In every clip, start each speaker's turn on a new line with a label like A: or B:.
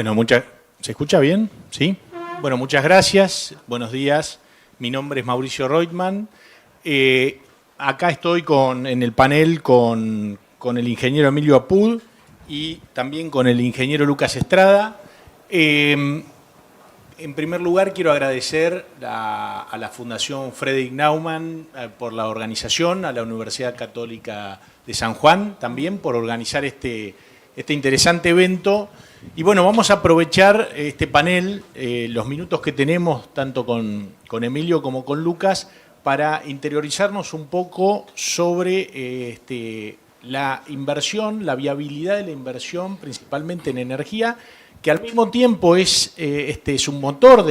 A: Bueno, ¿se escucha bien? ¿Sí? Bueno, muchas gracias. Buenos días. Mi nombre es Mauricio Reutemann. Acá estoy en el panel con el ingeniero Emilio Apud y también con el ingeniero Lucas Estrada. En primer lugar, quiero agradecer a la Fundación Friedrich Naumann por la organización, a la Universidad Católica de San Juan también por organizar este interesante evento. Y bueno, vamos a aprovechar este panel, los minutos que tenemos, tanto con Emilio como con Lucas, para interiorizarnos un poco sobre la inversión, la viabilidad de la inversión, principalmente en energía, que al mismo tiempo es un motor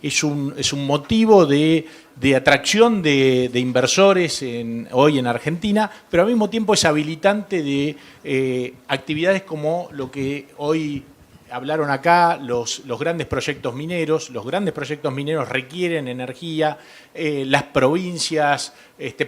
A: es un motivo de atracción de inversores hoy en Argentina, pero al mismo tiempo es habilitante de actividades como lo que hoy hablaron acá, los grandes proyectos mineros. Los grandes proyectos mineros requieren energía, las provincias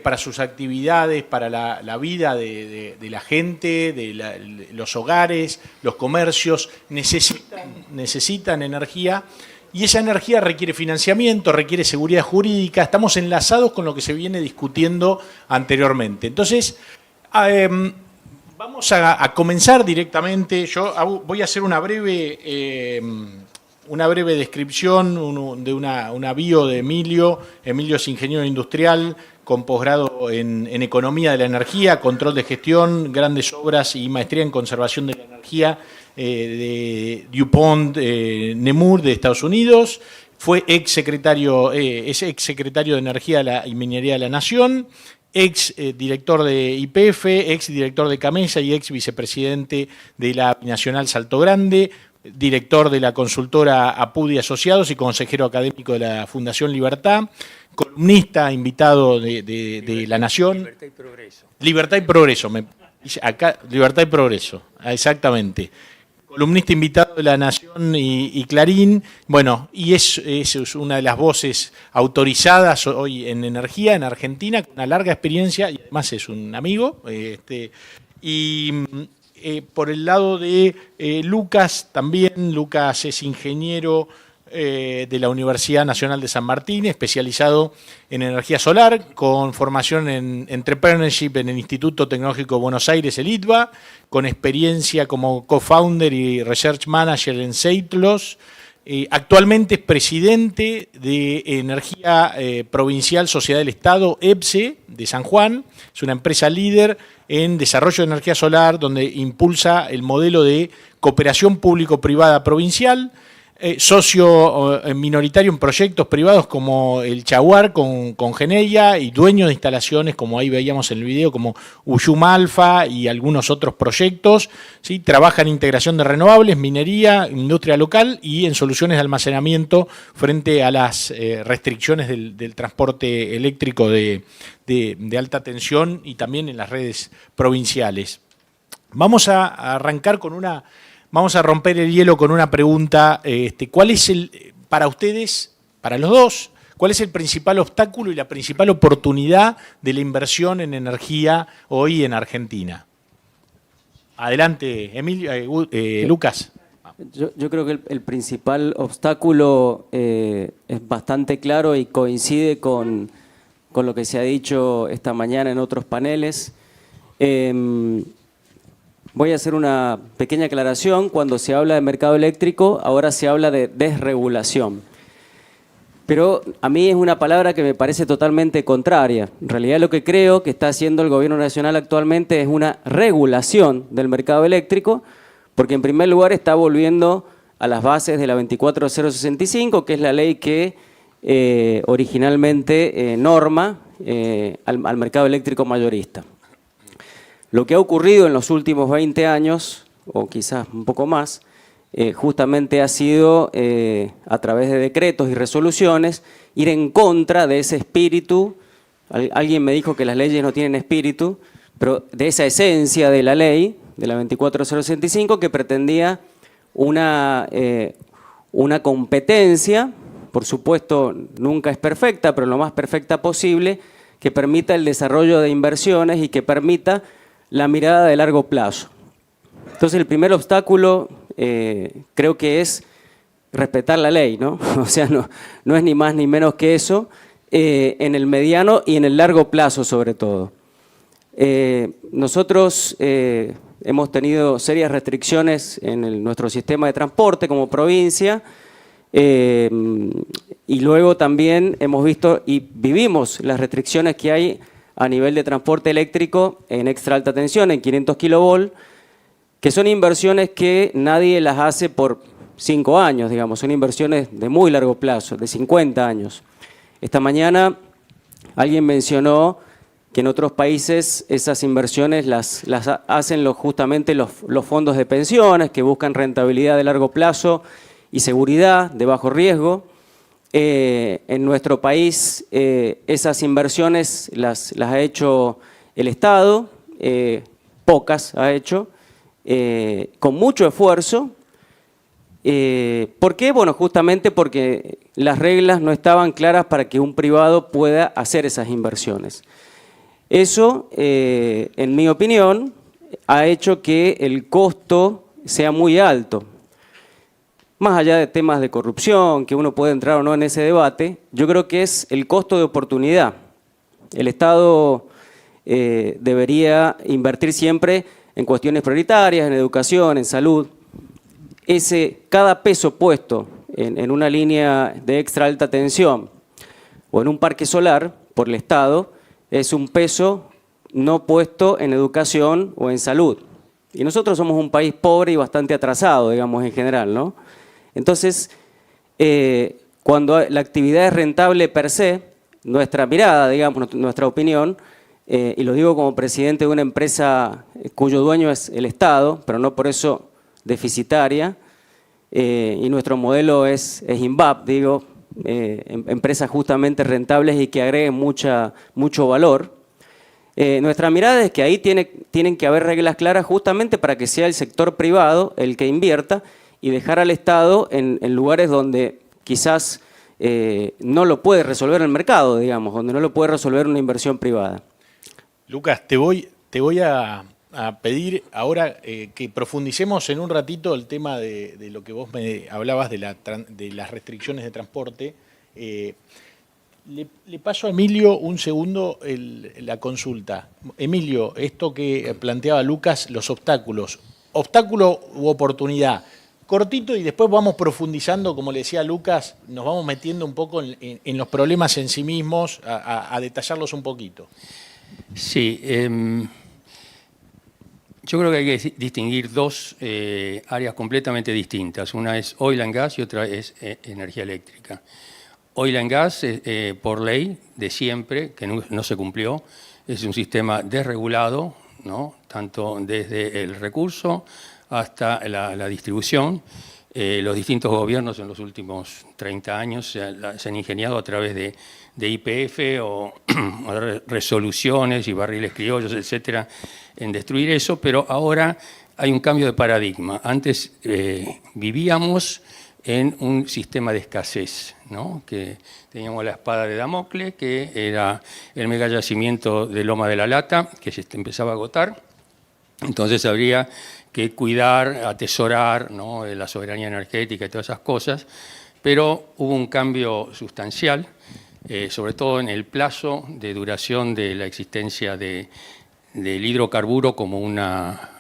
A: para sus actividades, para la vida de la gente, de los hogares, los comercios, necesitan energía. Y esa energía requiere financiamiento, requiere seguridad jurídica. Estamos enlazados con lo que se viene discutiendo anteriormente. Entonces, vamos a comenzar directamente. Yo voy a hacer una breve descripción de una bio de Emilio. Emilio es ingeniero industrial con posgrado en Economía de la Energía, Control de Gestión, Grandes Obras y Maestría en Conservación de la Energía de DuPont Nemours de Estados Unidos. Fue es ex secretario de Energía y Minería de la Nación, ex director de YPF, ex director de Camesa y ex vicepresidente de la Binacional Salto Grande, director de la consultora Apud y Asociados y consejero académico de la Fundación Libertad, columnista invitado de La Nación.
B: Libertad y Progreso.
A: Libertad y Progreso, Libertad y Progreso, exactamente. Columnista invitado de La Nación y Clarín, bueno, y es una de las voces autorizadas hoy en energía en Argentina, con una larga experiencia, y además es un amigo. Por el lado de Lucas, también, Lucas es ingeniero de la Universidad Nacional de San Martín, especializado en energía solar, con formación en Entrepreneurship en el Instituto Tecnológico de Buenos Aires, el ITBA, con experiencia como co-founder y research manager en Seitlos. Actualmente es presidente de Energía Provincial Sociedad del Estado, EPSE, de San Juan. Es una empresa líder en desarrollo de energía solar, donde impulsa el modelo de cooperación público-privada provincial, socio minoritario en proyectos privados como el Chaguar con Geneia y dueño de instalaciones, como ahí veíamos en el video, como Uyum Alfa y algunos otros proyectos. ¿Sí? Trabaja en integración de renovables, minería, industria local y en soluciones de almacenamiento frente a las restricciones del transporte eléctrico de alta tensión y también en las redes provinciales. Vamos a arrancar Vamos a romper el hielo con una pregunta. ¿Cuál es para ustedes, para los dos, cuál es el principal obstáculo y la principal oportunidad de la inversión en energía hoy en Argentina? Adelante, Emilio, Lucas.
B: Yo creo que el principal obstáculo es bastante claro y coincide con lo que se ha dicho esta mañana en otros paneles. Voy a hacer una pequeña aclaración. Cuando se habla de mercado eléctrico, ahora se habla de desregulación. Pero a mí es una palabra que me parece totalmente contraria. En realidad lo que creo que está haciendo el Gobierno Nacional actualmente es una regulación del mercado eléctrico, porque en primer lugar está volviendo a las bases de la 24065, que es la ley que originalmente norma al mercado eléctrico mayorista. Lo que ha ocurrido en los últimos 20 años, o quizás un poco más, justamente ha sido, a través de decretos y resoluciones, ir en contra de ese espíritu. Alguien me dijo que las leyes no tienen espíritu, pero de esa esencia de la ley, de la 24065, que pretendía una competencia, por supuesto nunca es perfecta, pero lo más perfecta posible, que permita el desarrollo de inversiones y que permita la mirada de largo plazo. Entonces el primer obstáculo creo que es respetar la ley, ¿no? O sea, no es ni más ni menos que eso, en el mediano y en el largo plazo sobre todo. Nosotros hemos tenido serias restricciones en nuestro sistema de transporte como provincia, y luego también hemos visto y vivimos las restricciones que hay a nivel de transporte eléctrico en extra alta tensión, en 500 kilovolt, que son inversiones que nadie las hace por 5 años, digamos, son inversiones de muy largo plazo, de 50 años. Esta mañana alguien mencionó que en otros países esas inversiones las hacen justamente los fondos de pensiones que buscan rentabilidad de largo plazo y seguridad de bajo riesgo. En nuestro país esas inversiones las ha hecho el Estado, pocas ha hecho, con mucho esfuerzo. ¿Por qué? Bueno, justamente porque las reglas no estaban claras para que un privado pueda hacer esas inversiones. Eso, en mi opinión, ha hecho que el costo sea muy alto. Más allá de temas de corrupción, que uno puede entrar o no en ese debate, yo creo que es el costo de oportunidad. El Estado debería invertir siempre en cuestiones prioritarias, en educación, en salud. Cada peso puesto en una línea de extra alta tensión o en un parque solar por el Estado es un peso no puesto en educación o en salud. Y nosotros somos un país pobre y bastante atrasado, digamos, en general, ¿no? Entonces, cuando la actividad es rentable per se, nuestra mirada, digamos, nuestra opinión, y lo digo como presidente de una empresa cuyo dueño es el Estado, pero no por eso deficitaria, y nuestro modelo es INVAP, digo, empresas justamente rentables y que agreguen mucho valor. Nuestra mirada es que ahí tienen que haber reglas claras justamente para que sea el sector privado el que invierta y dejar al Estado en lugares donde quizás no lo puede resolver el mercado, digamos, donde no lo puede resolver una inversión privada.
A: Lucas, te voy a pedir ahora que profundicemos en un ratito el tema de lo que vos me hablabas de las restricciones de transporte. Le paso a Emilio un segundo la consulta. Emilio, esto que planteaba Lucas, los obstáculos. ¿Obstáculo u oportunidad? Cortito y después vamos profundizando, como le decía Lucas, nos vamos metiendo un poco en los problemas en sí mismos, a detallarlos un poquito.
C: Sí, yo creo que hay que distinguir dos áreas completamente distintas. Una es oil and gas y otra es energía eléctrica. Oil and gas, por ley de siempre, que no se cumplió, es un sistema desregulado, ¿no? Tanto desde el recurso hasta la distribución. Los distintos gobiernos en los últimos 30 años se han ingeniado a través de YPF o resoluciones y barriles criollos, etcétera, en destruir eso, pero ahora hay un cambio de paradigma. Antes vivíamos en un sistema de escasez, ¿no? Que teníamos la espada de Damocles, que era el megayacimiento de Loma de la Lata, que se empezaba a agotar. Entonces habría que cuidar, atesorar, ¿no?, la soberanía energética y todas esas cosas, pero hubo un cambio sustancial, sobre todo en el plazo de duración de la existencia del hidrocarburo como una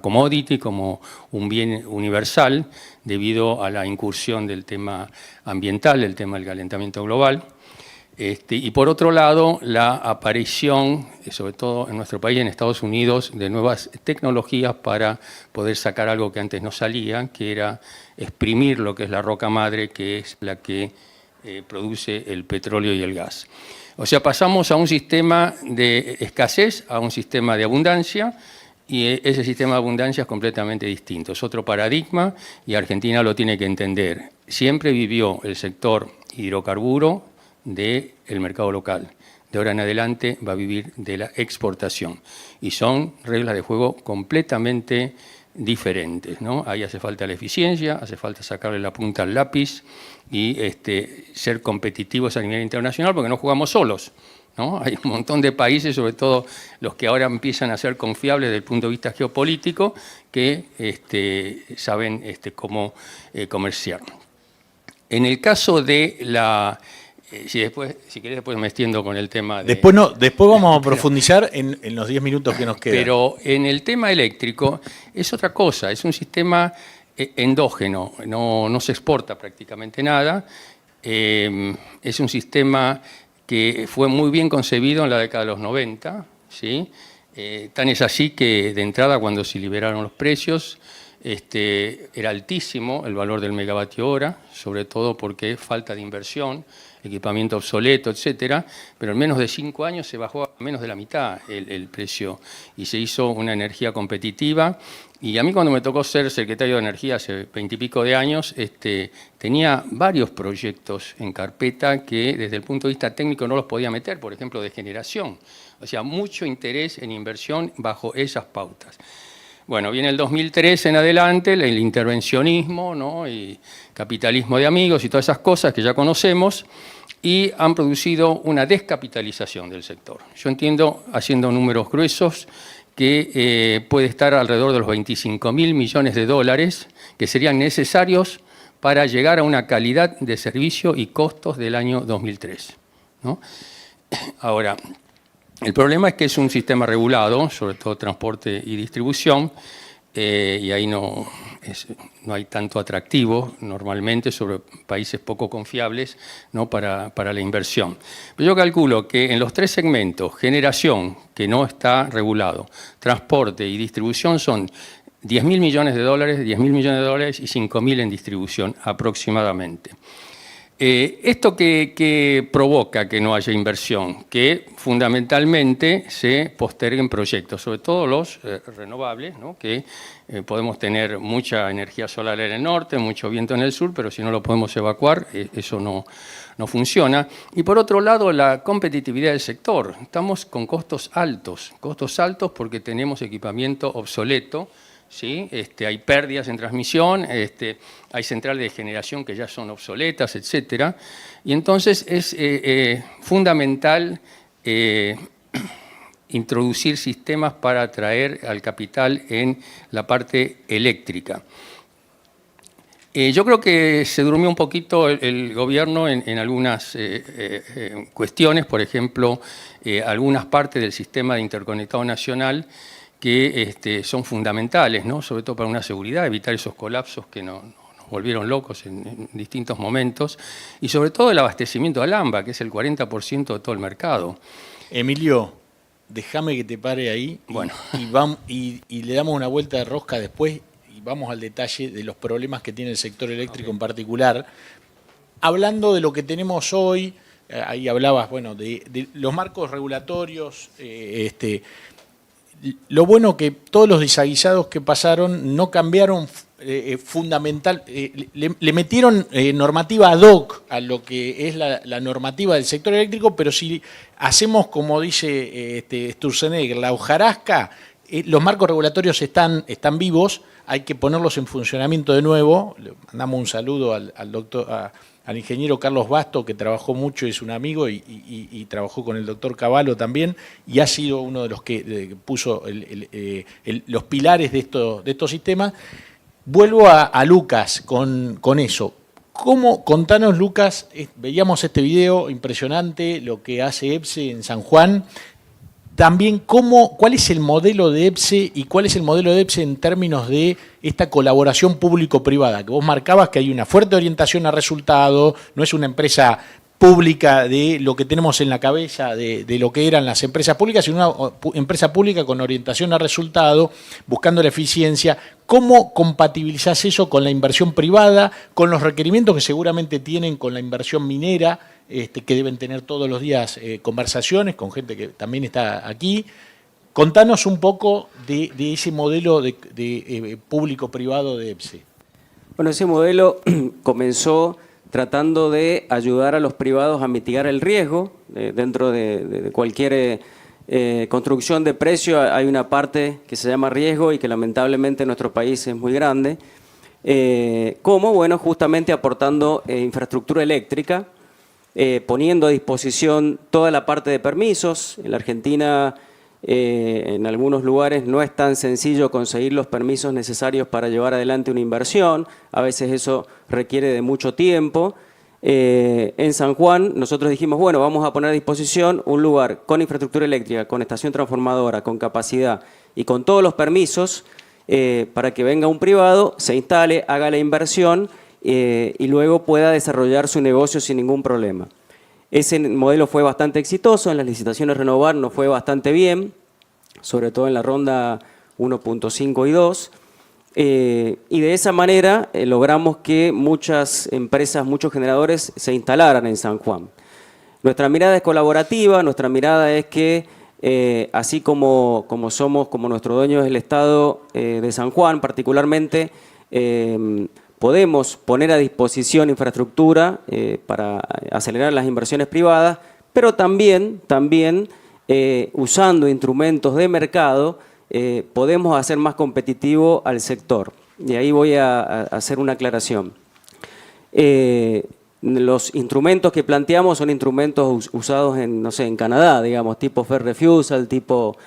C: commodity, como un bien universal, debido a la incursión del tema ambiental, el tema del calentamiento global. Y por otro lado, la aparición, sobre todo en nuestro país, en Estados Unidos, de nuevas tecnologías para poder sacar algo que antes no salía, que era exprimir lo que es la roca madre, que es la que produce el petróleo y el gas. O sea, pasamos a un sistema de escasez a un sistema de abundancia, y ese sistema de abundancia es completamente distinto. Es otro paradigma y Argentina lo tiene que entender. Siempre vivió el sector hidrocarburo del mercado local. De ahora en adelante va a vivir de la exportación. Y son reglas de juego completamente diferentes, ¿no? Ahí hace falta la eficiencia, hace falta sacarle la punta al lápiz y ser competitivos a nivel internacional, porque no jugamos solos. ¿no? Hay un montón de países, sobre todo los que ahora empiezan a ser confiables desde el punto de vista geopolítico, que saben cómo comerciar. En el caso de la... si querés, después me extiendo con el tema de...
A: Después vamos a profundizar en los 10 minutos que nos quedan.
C: Pero en el tema eléctrico es otra cosa, es un sistema endógeno, no se exporta prácticamente nada, es un sistema que fue muy bien concebido en la década de los 90, ¿sí? Tan es así que de entrada cuando se liberaron los precios era altísimo el valor del megavatio hora, sobre todo porque falta de inversión, equipamiento obsoleto, etcétera, pero en menos de 5 años se bajó a menos de la mitad el precio y se hizo una energía competitiva. Y a mí cuando me tocó ser secretario de Energía hace 20 y pico de años, tenía varios proyectos en carpeta que desde el punto de vista técnico no los podía meter, por ejemplo, de generación. O sea, mucho interés en inversión bajo esas pautas. Bueno, viene el 2003 en adelante, el intervencionismo, ¿no? Y capitalismo de amigos y todas esas cosas que ya conocemos, y han producido una descapitalización del sector. Yo entiendo, haciendo números gruesos, que puede estar alrededor de los 25.000 millones de dólares que serían necesarios para llegar a una calidad de servicio y costos del año 2003, ¿no? Ahora, el problema es que es un sistema regulado, sobre todo transporte y distribución, y ahí no hay tanto atractivo normalmente sobre países poco confiables, ¿no? para la inversión. Pero yo calculo que en los 3 segmentos, generación, que no está regulado, transporte y distribución, son 10.000 millones de dólares, 10.000 millones de dólares y 5.000 en distribución aproximadamente. ¿Esto que provoca que no haya inversión? Que fundamentalmente se posterguen proyectos, sobre todo los renovables, ¿no? Que podemos tener mucha energía solar en el norte, mucho viento en el sur, pero si no lo podemos evacuar, eso no funciona. Y por otro lado, la competitividad del sector. Estamos con costos altos porque tenemos equipamiento obsoleto, ¿sí? Hay pérdidas en transmisión, hay centrales de generación que ya son obsoletas, etcétera. Y entonces es fundamental introducir sistemas para atraer al capital en la parte eléctrica. Yo creo que se durmió un poquito el gobierno en algunas cuestiones, por ejemplo, algunas partes del sistema de interconectado nacional que son fundamentales, ¿no? Sobre todo para una seguridad, evitar esos colapsos que nos volvieron locos en distintos momentos, y sobre todo el abastecimiento al AMBA, que es el 40% de todo el mercado.
A: Emilio, déjame que te pare ahí, bueno. y le damos una vuelta de rosca después y vamos al detalle de los problemas que tiene el sector eléctrico en particular. Hablando de lo que tenemos hoy, ahí hablabas, bueno, de los marcos regulatorios, lo bueno que todos los desaguisados que pasaron no cambiaron fundamental, le metieron normativa ad hoc a lo que es la normativa del sector eléctrico, pero si hacemos, como dice Sturzenegger, la hojarasca, los marcos regulatorios están vivos, hay que ponerlos en funcionamiento de nuevo. Le mandamos un saludo al ingeniero Carlos Basto, que trabajó mucho, es un amigo, y trabajó con el doctor Cavallo también, y ha sido uno de los que puso los pilares de estos sistemas. Vuelvo a Lucas con eso. Contanos, Lucas, veíamos este video impresionante, lo que hace EPSE en San Juan. También, ¿cuál es el modelo de EPSE y cuál es el modelo de EPSE en términos de esta colaboración público-privada? Que vos marcabas que hay una fuerte orientación a resultado, no es una empresa pública de lo que tenemos en la cabeza de lo que eran las empresas públicas, sino una empresa pública con orientación a resultado, buscando la eficiencia. ¿Cómo compatibilizás eso con la inversión privada, con los requerimientos que seguramente tienen con la inversión minera, que deben tener todos los días conversaciones con gente que también está aquí? Contanos un poco de ese modelo de público-privado de EPSE.
B: Bueno, ese modelo comenzó tratando de ayudar a los privados a mitigar el riesgo. Dentro de cualquier construcción de precio hay una parte que se llama riesgo y que lamentablemente en nuestro país es muy grande. ¿Cómo? Bueno, justamente aportando infraestructura eléctrica poniendo a disposición toda la parte de permisos. En la Argentina, en algunos lugares no es tan sencillo conseguir los permisos necesarios para llevar adelante una inversión. A veces eso requiere de mucho tiempo. En San Juan nosotros dijimos, bueno, vamos a poner a disposición un lugar con infraestructura eléctrica, con estación transformadora, con capacidad y con todos los permisos para que venga un privado, se instale, haga la inversión y luego pueda desarrollar su negocio sin ningún problema. Ese modelo fue bastante exitoso, en las licitaciones Renovar nos fue bastante bien, sobre todo en la ronda 1.5 y 2. Y de esa manera logramos que muchas empresas, muchos generadores se instalaran en San Juan. Nuestra mirada es colaborativa, nuestra mirada es que así como nuestro dueño es el Estado de San Juan particularmente, podemos poner a disposición infraestructura para acelerar las inversiones privadas, pero también usando instrumentos de mercado, podemos hacer más competitivo al sector. Y ahí voy a hacer una aclaración. Los instrumentos que planteamos son instrumentos usados en Canadá, digamos, tipo Fair Refusal, tipo...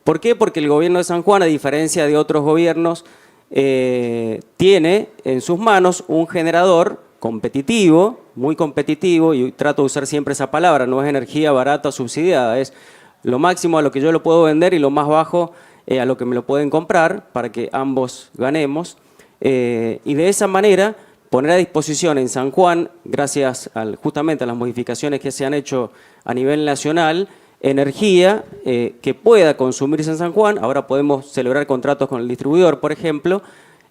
B: ¿Por qué? Porque el gobierno de San Juan, a diferencia de otros gobiernos, tiene en sus manos un generador competitivo, muy competitivo, y trato de usar siempre esa palabra, no es energía barata o subsidiada, es lo máximo a lo que yo lo puedo vender y lo más bajo a lo que me lo pueden comprar para que ambos ganemos. Y de esa manera poner a disposición en San Juan, gracias justamente a las modificaciones que se han hecho a nivel nacional, energía que pueda consumirse en San Juan. Ahora podemos celebrar contratos con el distribuidor, por ejemplo.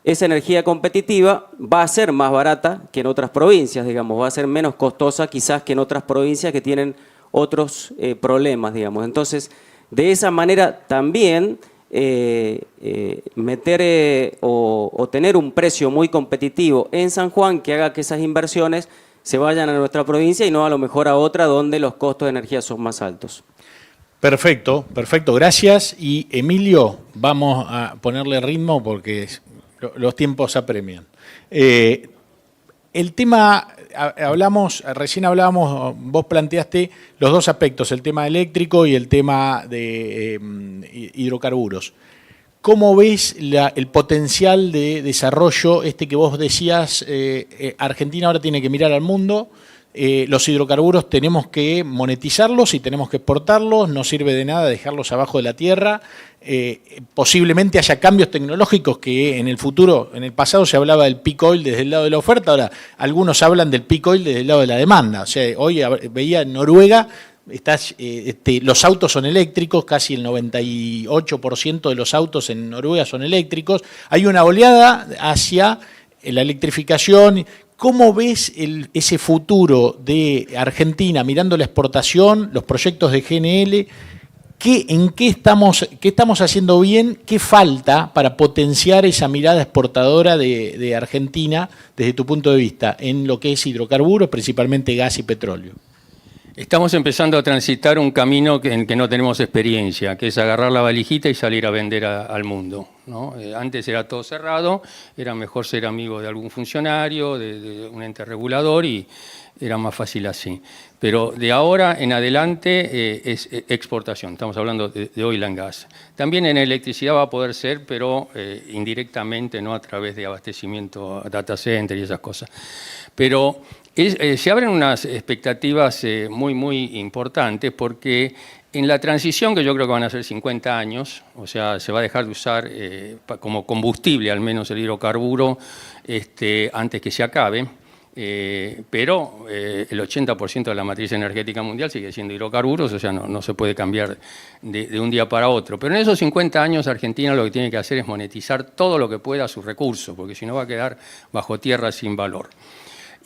B: Esa energía competitiva va a ser más barata que en otras provincias, digamos, va a ser menos costosa quizás que en otras provincias que tienen otros problemas, digamos. Entonces, de esa manera también meter o tener un precio muy competitivo en San Juan que haga que esas inversiones se vayan a nuestra provincia y no a lo mejor a otra donde los costos de energía son más altos.
A: Perfecto, perfecto, gracias. Y Emilio, vamos a ponerle ritmo porque los tiempos apremian. El tema, recién hablábamos, vos planteaste los dos aspectos, el tema eléctrico y el tema de hidrocarburos. ¿Cómo ves el potencial de desarrollo que vos decías, Argentina ahora tiene que mirar al mundo? Los hidrocarburos tenemos que monetizarlos y tenemos que exportarlos, no sirve de nada dejarlos abajo de la tierra. Posiblemente haya cambios tecnológicos que en el futuro, en el pasado se hablaba del peak oil desde el lado de la oferta, ahora algunos hablan del peak oil desde el lado de la demanda. O sea, hoy veía en Noruega, los autos son eléctricos, casi el 98% de los autos en Noruega son eléctricos. Hay una oleada hacia la electrificación. ¿Cómo ves ese futuro de Argentina mirando la exportación, los proyectos de GNL? ¿Qué estamos haciendo bien? ¿Qué falta para potenciar esa mirada exportadora de Argentina desde tu punto de vista en lo que es hidrocarburos, principalmente gas y petróleo?
C: Estamos empezando a transitar un camino en que no tenemos experiencia, que es agarrar la valijita y salir a vender al mundo, ¿no? Antes era todo cerrado, era mejor ser amigo de algún funcionario, de un ente regulador y era más fácil así. Pero de ahora en adelante es exportación, estamos hablando de oil and gas. También en electricidad va a poder ser, pero indirectamente, no a través de abastecimiento a data center y esas cosas. Pero se abren unas expectativas muy importantes porque en la transición, que yo creo que van a ser 50 años, o sea, se va a dejar de usar como combustible al menos el hidrocarburo antes que se acabe, pero el 80% de la matriz energética mundial sigue siendo hidrocarburos, o sea, no se puede cambiar de un día para otro. Pero en esos 50 años Argentina lo que tiene que hacer es monetizar todo lo que pueda sus recursos, porque si no va a quedar bajo tierra sin valor.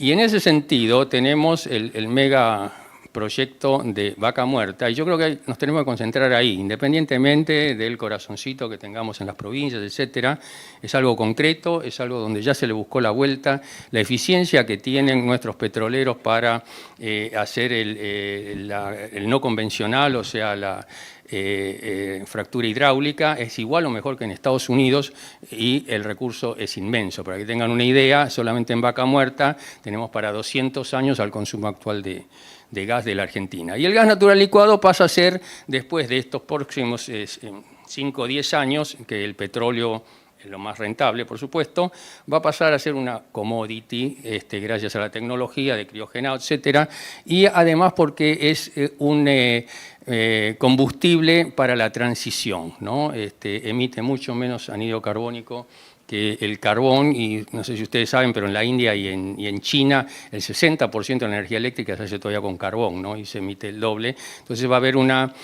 C: Y en ese sentido tenemos el mega proyecto de Vaca Muerta y yo creo que nos tenemos que concentrar ahí, independientemente del corazoncito que tengamos en las provincias, etcétera. Es algo concreto, es algo donde ya se le buscó la vuelta, la eficiencia que tienen nuestros petroleros para hacer el no convencional, o sea, fractura hidráulica, es igual o mejor que en Estados Unidos y el recurso es inmenso. Para que tengan una idea, solamente en Vaca Muerta tenemos para 200 años al consumo actual de gas de la Argentina. Y el gas natural licuado pasa a ser, después de estos próximos 5 o 10 años, que el petróleo es lo más rentable, por supuesto, va a pasar a ser una commodity gracias a la tecnología de criogenado, etcétera, y además porque es un combustible para la transición, ¿no? Emite mucho menos anhídrido carbónico que el carbón, y no sé si ustedes saben, pero en la India y en China el 60% de la energía eléctrica se hace todavía con carbón, ¿no? Y se emite el doble. Entonces va a haber una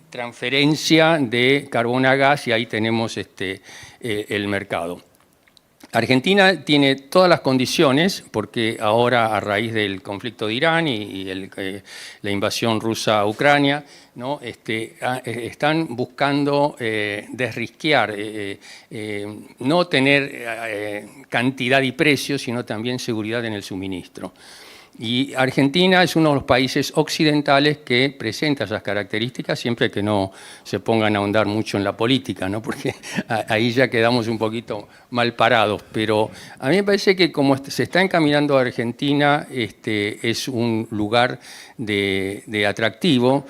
C: transferencia de carbón a gas y ahí tenemos el mercado. Argentina tiene todas las condiciones, porque ahora a raíz del conflicto de Irán y la invasión rusa a Ucrania, ¿no? Están buscando desrisquear, no tener cantidad y precio, sino también seguridad en el suministro. Y Argentina es uno de los países occidentales que presenta esas características, siempre que no se pongan a ahondar mucho en la política, ¿no? Porque ahí ya quedamos un poquito mal parados. Pero a mí me parece que como se está encaminando a Argentina, es un lugar de atractivo.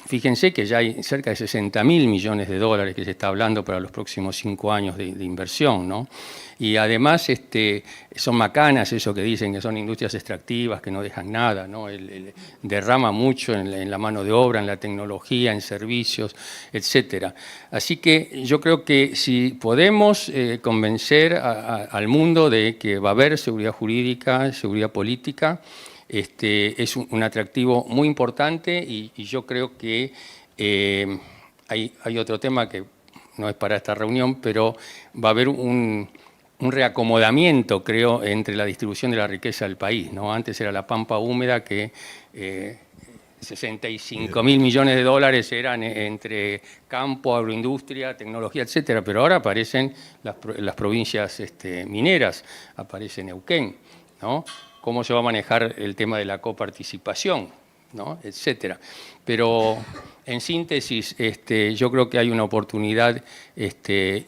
C: Fíjense que ya hay cerca de 60.000 millones de dólares que se está hablando para los próximos 5 años de inversión, ¿no? Y además son macanas eso que dicen que son industrias extractivas, que no dejan nada, ¿no? Derrama mucho en la mano de obra, en la tecnología, en servicios, etcétera. Así que yo creo que si podemos convencer al mundo de que va a haber seguridad jurídica, seguridad política, es un atractivo muy importante y yo creo que hay otro tema que no es para esta reunión, pero va a haber un reacomodamiento, creo, entre la distribución de la riqueza del país, ¿no? Antes era la pampa húmeda que 65.000 millones de dólares eran entre campo, agroindustria, tecnología, etcétera, pero ahora aparecen las provincias mineras, aparece Neuquén, ¿no? Cómo se va a manejar el tema de la coparticipación, ¿no? Etcétera. Pero en síntesis, yo creo que hay una oportunidad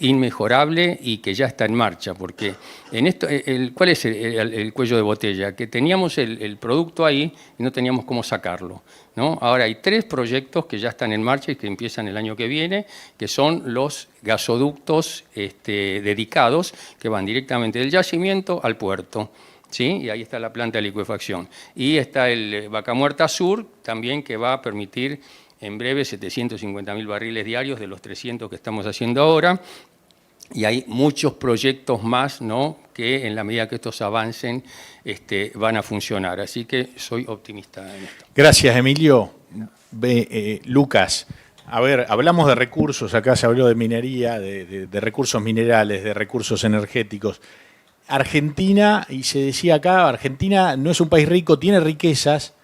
C: inmejorable y que ya está en marcha, porque en esto, ¿cuál es el cuello de botella? Que teníamos el producto ahí y no teníamos cómo sacarlo, ¿no? Ahora hay 3 proyectos que ya están en marcha y que empiezan el año que viene, que son los gasoductos dedicados que van directamente del yacimiento al puerto. ¿Sí? Y ahí está la planta de licuefacción. Y está el Vaca Muerta Sur, también, que va a permitir en breve 750.000 barriles diarios de los 300 que estamos haciendo ahora. Y hay muchos proyectos más, ¿no?, que en la medida que estos avancen van a funcionar. Así que soy optimista en esto.
A: Gracias, Emilio. Lucas, a ver, hablamos de recursos, acá se habló de minería, de recursos minerales, de recursos energéticos. Argentina, y se decía acá, Argentina no es un país rico, tiene riquezas,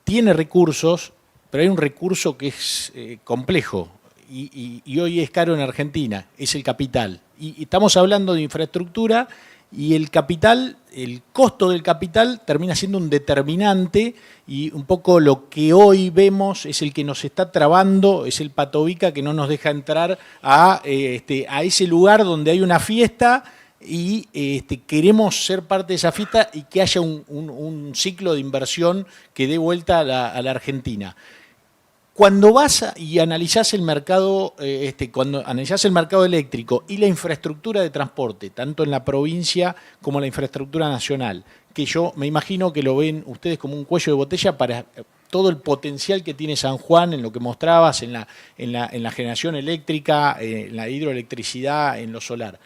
A: tiene recursos, pero hay un recurso que es complejo y hoy es caro en Argentina, es el capital. Y estamos hablando de infraestructura y el capital, el costo del capital termina siendo un determinante y un poco lo que hoy vemos es el que nos está trabando, es el patobica que no nos deja entrar a ese lugar donde hay una fiesta y queremos ser parte de esa fiesta y que haya un ciclo de inversión que dé vuelta a la Argentina. Cuando vas y analizás el mercado, cuando analizás el mercado eléctrico y la infraestructura de transporte, tanto en la provincia como la infraestructura nacional, que yo me imagino que lo ven ustedes como un cuello de botella para todo el potencial que tiene San Juan en lo que mostrabas, en la generación eléctrica, en la hidroelectricidad, en lo solar.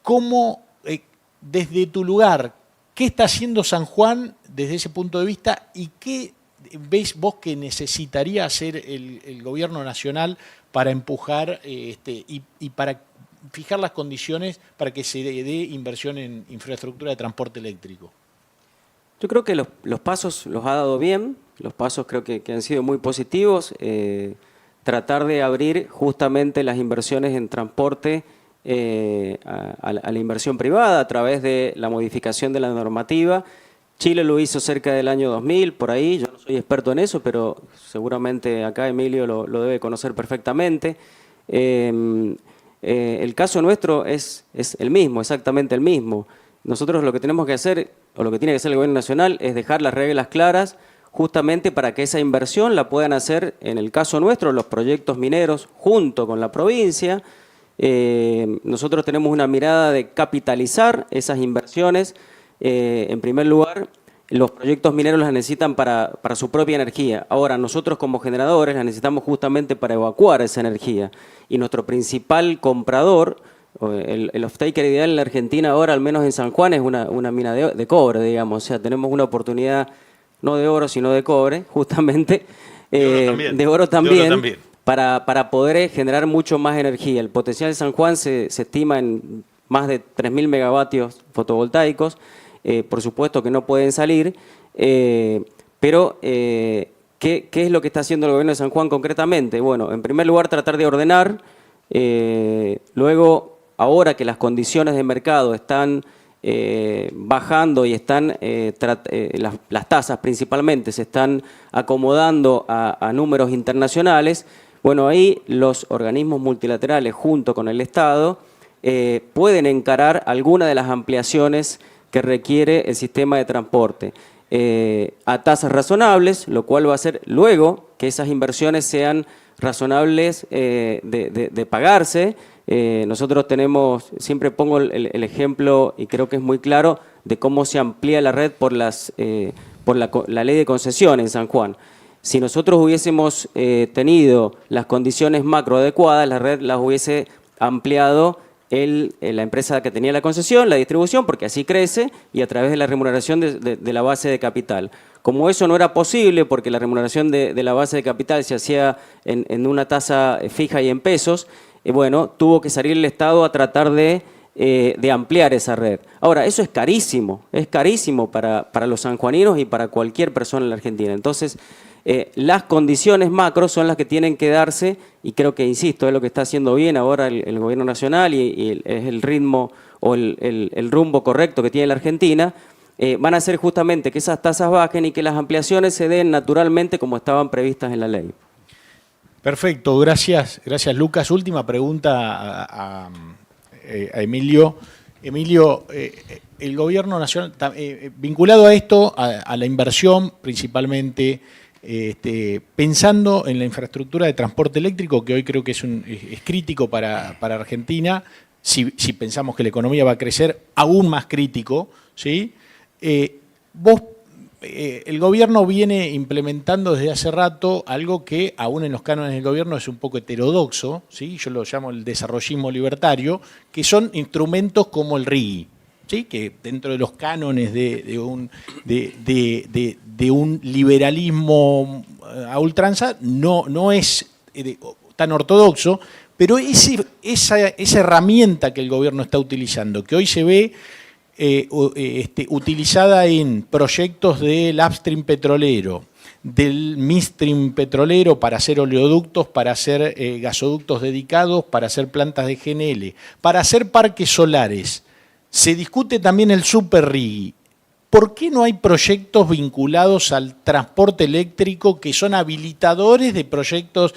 A: ¿Cómo, desde tu lugar, qué está haciendo San Juan desde ese punto de vista y qué ves vos que necesitaría hacer el gobierno nacional para empujar y para fijar las condiciones para que se dé inversión en infraestructura de transporte eléctrico?
B: Yo creo que los pasos los ha dado bien, los pasos creo que han sido muy positivos. Tratar de abrir justamente las inversiones en transporte a la inversión privada a través de la modificación de la normativa Chile lo hizo cerca del año 2000, por ahí. Yo no soy experto en eso, pero seguramente acá Emilio lo debe conocer perfectamente. El caso nuestro es el mismo, exactamente el mismo. Nosotros lo que tenemos que hacer, o lo que tiene que hacer el Gobierno Nacional, es dejar las reglas claras justamente para que esa inversión la puedan hacer, en el caso nuestro, los proyectos mineros junto con la provincia. Nosotros tenemos una mirada de capitalizar esas inversiones. En primer lugar, los proyectos mineros las necesitan para su propia energía. Ahora, nosotros como generadores las necesitamos justamente para evacuar esa energía. Y nuestro principal comprador, el off-taker ideal en la Argentina ahora, al menos en San Juan, es una mina de cobre, digamos. O sea, tenemos una oportunidad no de oro, sino de cobre, justamente. De oro también. Para poder generar mucho más energía. El potencial de San Juan se estima en más de 3.000 megavatios fotovoltaicos. Por supuesto que no pueden salir, pero ¿qué es lo que está haciendo el Gobierno de San Juan concretamente? Bueno, en primer lugar tratar de ordenar, luego ahora que las condiciones de mercado están bajando y están las tasas principalmente se están acomodando a números internacionales, bueno, ahí los organismos multilaterales junto con el Estado pueden encarar alguna de las ampliaciones que requiere el sistema de transporte a tasas razonables, lo cual va a hacer luego que esas inversiones sean razonables de pagarse. Nosotros tenemos, siempre pongo el ejemplo, y creo que es muy claro, de cómo se amplía la red por la ley de concesión en San Juan. Si nosotros hubiésemos tenido las condiciones macro adecuadas, la red las hubiese ampliado la empresa que tenía la concesión, la distribución, porque así crece, y a través de la remuneración de la base de capital. Como eso no era posible, porque la remuneración de la base de capital se hacía en una tasa fija y en pesos, bueno, tuvo que salir el Estado a tratar de ampliar esa red. Ahora, eso es carísimo para los sanjuaninos y para cualquier persona en la Argentina. Entonces, las condiciones macro son las que tienen que darse, y creo que, insisto, es lo que está haciendo bien ahora el Gobierno Nacional y es el ritmo o el rumbo correcto que tiene la Argentina. Van a hacer justamente que esas tasas bajen y que las ampliaciones se den naturalmente como estaban previstas en la ley.
A: Perfecto, gracias Lucas. Última pregunta a Emilio. Emilio, el Gobierno Nacional, vinculado a esto, a la inversión principalmente, pensando en la infraestructura de transporte eléctrico, que hoy creo que es crítico para Argentina, si pensamos que la economía va a crecer, aún más crítico, ¿sí? El gobierno viene implementando desde hace rato algo que aún en los cánones del gobierno es un poco heterodoxo, ¿sí? Yo lo llamo el desarrollismo libertario, que son instrumentos como el RIGI, ¿sí? Que dentro de los cánones de un liberalismo a ultranza no es tan ortodoxo, pero esa herramienta que el gobierno está utilizando, que hoy se ve utilizada en proyectos del upstream petrolero, del midstream petrolero para hacer oleoductos, para hacer gasoductos dedicados, para hacer plantas de GNL, para hacer parques solares. Se discute también el super RIGI. ¿Por qué no hay proyectos vinculados al transporte eléctrico que son habilitadores de proyectos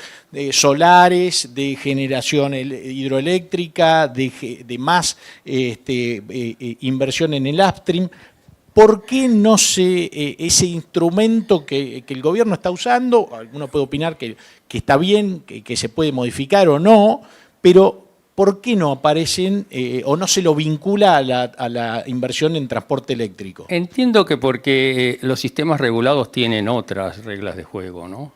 A: solares, de generación hidroeléctrica, de más inversión en el upstream? ¿Por qué no ese instrumento que el gobierno está usando, alguno puede opinar que está bien, que se puede modificar o no, pero ¿por qué no aparecen o no se lo vincula a la inversión en transporte eléctrico?
C: Entiendo que porque los sistemas regulados tienen otras reglas de juego, ¿no?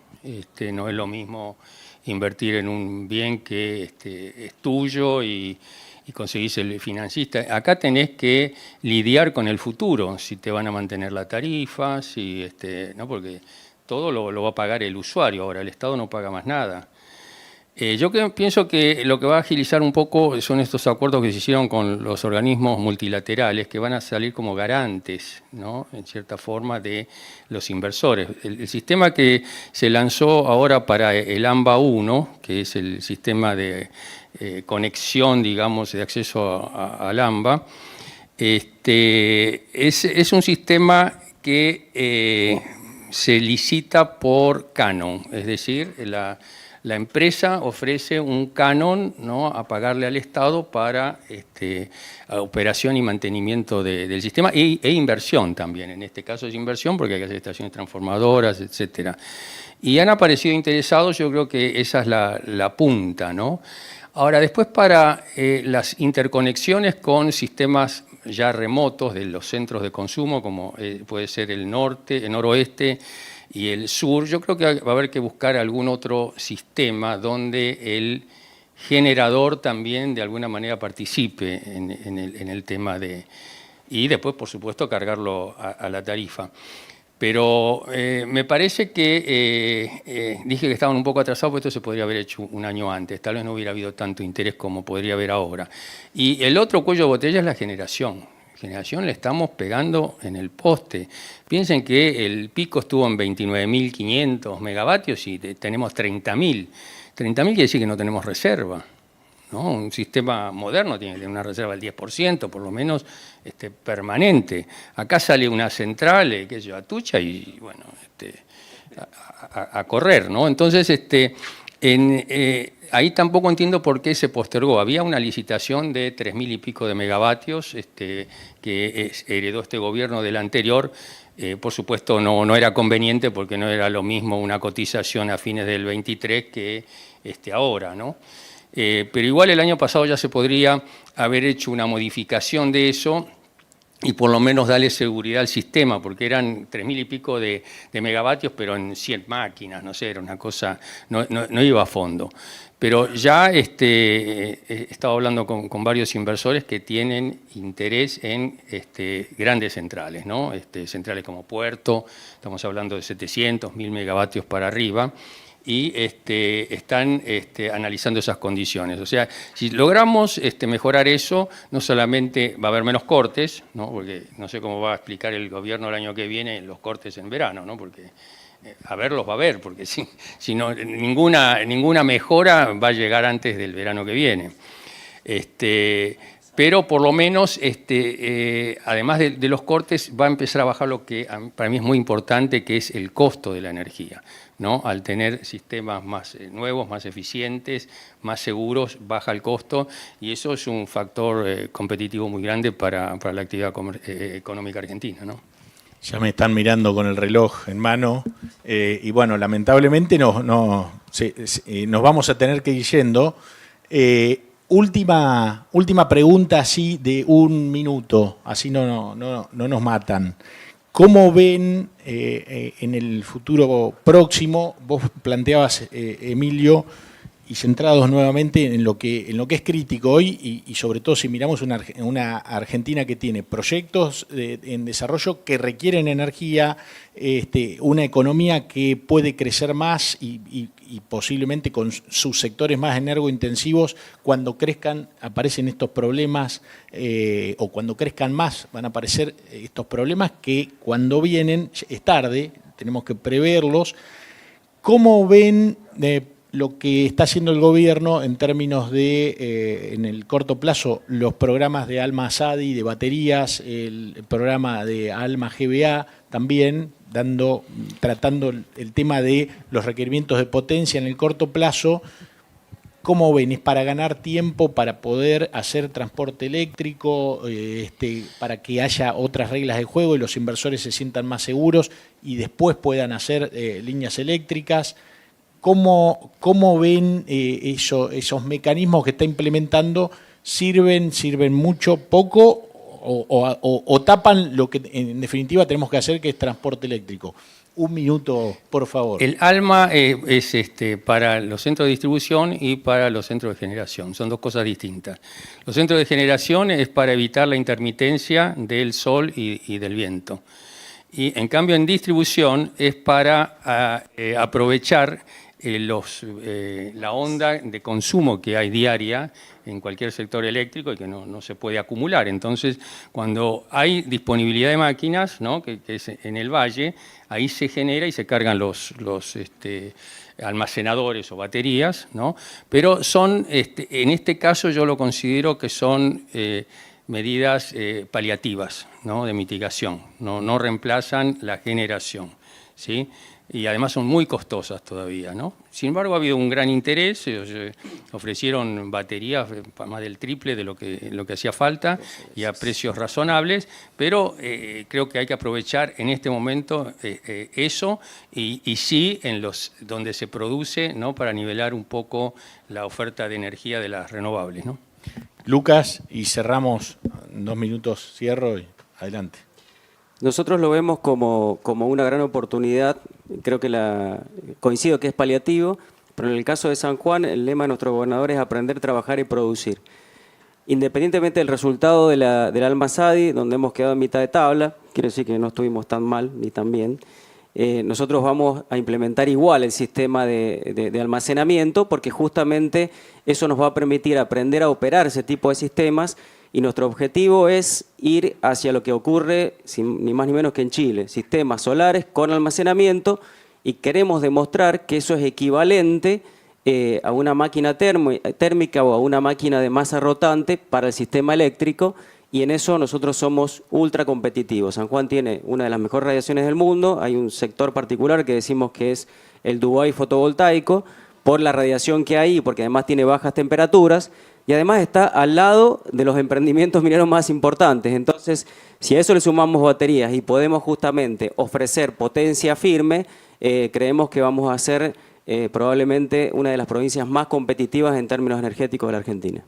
C: No es lo mismo invertir en un bien que es tuyo y conseguís el financista. Acá tenés que lidiar con el futuro, si te van a mantener la tarifa, ¿no? Porque todo lo va a pagar el usuario, ahora el Estado no paga más nada. Yo pienso que lo que va a agilizar un poco son estos acuerdos que se hicieron con los organismos multilaterales, que van a salir como garantes, ¿no? En cierta forma, de los inversores. El sistema que se lanzó ahora para el AMBA 1, que es el sistema de conexión, digamos, de acceso al AMBA, es un sistema que se licita por canon, es decir, la empresa ofrece un canon, ¿no?, a pagarle al Estado para operación y mantenimiento del sistema e inversión también. En este caso es inversión porque hay que hacer estaciones transformadoras, etcétera. Y han aparecido interesados, yo creo que esa es la punta, ¿no? Ahora, después para las interconexiones con sistemas ya remotos de los centros de consumo, como puede ser el norte, el noroeste y el sur, yo creo que va a haber que buscar algún otro sistema donde el generador también de alguna manera participe en el tema de... Y después, por supuesto, cargarlo a la tarifa. Pero me parece que dije que estaban un poco atrasados, porque esto se podría haber hecho un año antes. Tal vez no hubiera habido tanto interés como podría haber ahora. Y el otro cuello de botella es la generación. Generación le estamos pegando en el poste. Piensen que el pico estuvo en 29.500 megavatios y tenemos 30.000. 30.000 quiere decir que no tenemos reserva, ¿no? Un sistema moderno tiene que tener una reserva del 10%, por lo menos permanente. Acá sale una central, qué sé yo, Atucha, y bueno, a correr, ¿no? Entonces, ahí tampoco entiendo por qué se postergó. Había una licitación de 3.000 y pico de megavatios que heredó este gobierno del anterior. Por supuesto, no era conveniente porque no era lo mismo una cotización a fines del 23 que ahora, ¿no? Pero igual el año pasado ya se podría haber hecho una modificación de eso y por lo menos darle seguridad al sistema, porque eran 3.000 y pico de megavatios, pero en 100 máquinas, no sé, era una cosa, no iba a fondo. Pero ya he estado hablando con varios inversores que tienen interés en grandes centrales, ¿no? Centrales como Puerto, estamos hablando de 700, 1.000 megavatios para arriba, y están analizando esas condiciones. O sea, si logramos mejorar eso, no solamente va a haber menos cortes, ¿no? Porque no sé cómo va a explicar el gobierno el año que viene los cortes en verano, ¿no? Porque a verlos va a haber, porque si no, ninguna mejora va a llegar antes del verano que viene. Pero por lo menos, además de los cortes, va a empezar a bajar lo que para mí es muy importante, que es el costo de la energía, ¿no? Al tener sistemas más nuevos, más eficientes, más seguros, baja el costo, y eso es un factor competitivo muy grande para la actividad económica argentina, ¿no?
A: Ya me están mirando con el reloj en mano y bueno, lamentablemente nos vamos a tener que ir yendo. Última pregunta así de 1 minuto, así no nos matan. ¿Cómo ven en el futuro próximo? Vos planteabas, Emilio, y centrados nuevamente en lo que es crítico hoy y sobre todo si miramos una Argentina que tiene proyectos en desarrollo que requieren energía, una economía que puede crecer más y posiblemente con sus sectores más energointensivos, cuando crezcan aparecen estos problemas o cuando crezcan más van a aparecer estos problemas que cuando vienen es tarde, tenemos que preverlos. ¿Cómo ven lo que está haciendo el gobierno en términos de, en el corto plazo, los programas de Alma Asadi, de baterías, el programa de Alma GBA también, tratando el tema de los requerimientos de potencia en el corto plazo? ¿Cómo ven? ¿Es para ganar tiempo, para poder hacer transporte eléctrico, para que haya otras reglas de juego y los inversores se sientan más seguros y después puedan hacer líneas eléctricas? ¿Cómo ven esos mecanismos que está implementando? ¿Sirven mucho, poco o tapan lo que en definitiva tenemos que hacer, que es transporte eléctrico? 1 minuto, por favor.
C: El ALMA es para los centros de distribución y para los centros de generación. Son dos cosas distintas. Los centros de generación es para evitar la intermitencia del sol y del viento. Y en cambio en distribución es para aprovechar la onda de consumo que hay diaria en cualquier sector eléctrico y que no se puede acumular. Entonces, cuando hay disponibilidad de máquinas, ¿no?, que es en el valle, ahí se genera y se cargan los almacenadores o baterías, ¿no? Pero son, en este caso yo lo considero que son medidas paliativas, ¿no? De mitigación, no reemplazan la generación, ¿sí? Y además son muy costosas todavía, ¿no? Sin embargo, ha habido un gran interés, ofrecieron baterías más del triple de lo que hacía falta y a precios razonables, pero creo que hay que aprovechar en este momento eso y sí en donde se produce, ¿no? Para nivelar un poco la oferta de energía de las renovables, ¿no?
A: Lucas, y cerramos, en 2 minutos cierro y adelante.
B: Nosotros lo vemos como una gran oportunidad, creo que coincido que es paliativo, pero en el caso de San Juan el lema de nuestro gobernador es aprender, trabajar y producir. Independientemente del resultado del Almazadi, donde hemos quedado en mitad de tabla, quiere decir que no estuvimos tan mal ni tan bien, nosotros vamos a implementar igual el sistema de almacenamiento porque justamente eso nos va a permitir aprender a operar ese tipo de sistemas y nuestro objetivo es ir hacia lo que ocurre ni más ni menos que en Chile, sistemas solares con almacenamiento y queremos demostrar que eso es equivalente a una máquina térmica o a una máquina de masa rotante para el sistema eléctrico. Y en eso nosotros somos ultra competitivos. San Juan tiene una de las mejores radiaciones del mundo. Hay un sector particular que decimos que es el Dubái fotovoltaico por la radiación que hay y porque además tiene bajas temperaturas. Y además está al lado de los emprendimientos mineros más importantes. Entonces, si a eso le sumamos baterías y podemos justamente ofrecer potencia firme, creemos que vamos a ser probablemente una de las provincias más competitivas en términos energéticos de la Argentina.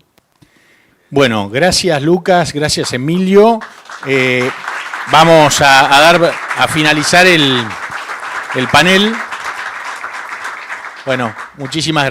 A: Bueno, gracias Lucas, gracias Emilio. Vamos a finalizar el panel. Bueno, muchísimas gracias.